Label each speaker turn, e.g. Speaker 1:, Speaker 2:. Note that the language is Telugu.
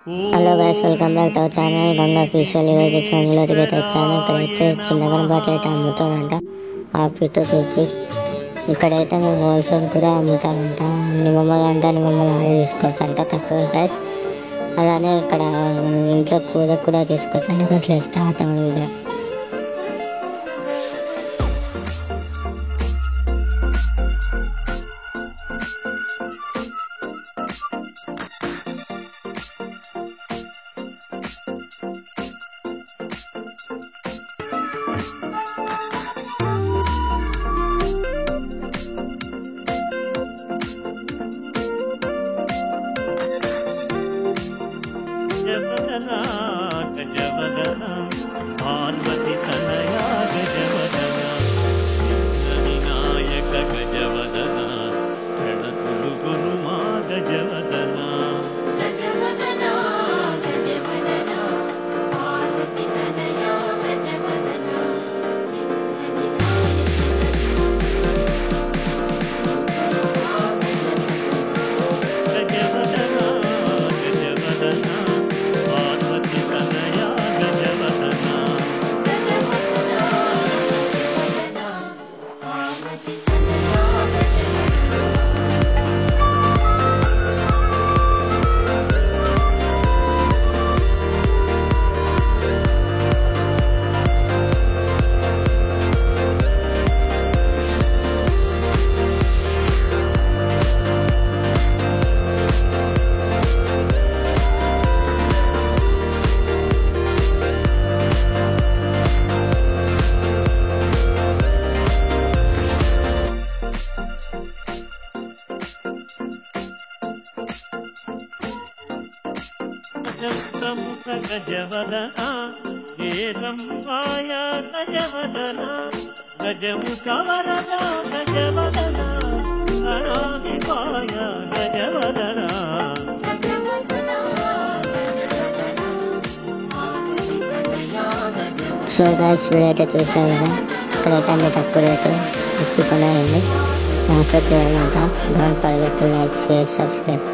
Speaker 1: Hello guys, welcome back to our channel Ganga ఫిషల్. ఈరోజు సముద్రంలోకి అయితే వచ్చాను. ఇక్కడైతే చిన్న గణపతి అయితే అమ్ముతారంట, R-Feet to 2 feet. ఇక్కడైతే మేము హోల్సేల్ కూడా అమ్ముతారంట. మమ్మల్ని ఆర్డర్ తీసుకోవచ్చంట తక్కువ ప్రైస్. అలానే ఇక్కడ ఇంట్లో కూర కూడా తీసుకోవచ్చండి. అట్లా స్టార్ట్ అవ్వదు.
Speaker 2: గజవదనా గజవదనా పార్వతి తనయా గజవదనా వినాయక గజవదనా ప్రణతులు గురు మా గజవదనా
Speaker 3: గజవదనా గజవదనా పార్వతి తనయా గజవదనా
Speaker 2: గజవదనా గజవదనా పార్వతి తనయా గజవదనా
Speaker 3: పార్వతి తనయా
Speaker 2: ప్రముఖ గజవదనా వేదంబాయ గజవదనా గజముఖ వరద గజవదనా గణాధిపాయ గజవదనా
Speaker 1: సో గైస్, వీడియో అయితే చూసారు కదా. ఇక్కడైతే అన్ని తక్కువ రేటు వచ్చి కొనాలండి. లాస్ట్ చూడాలంట. Don't forget to like, share, subscribe.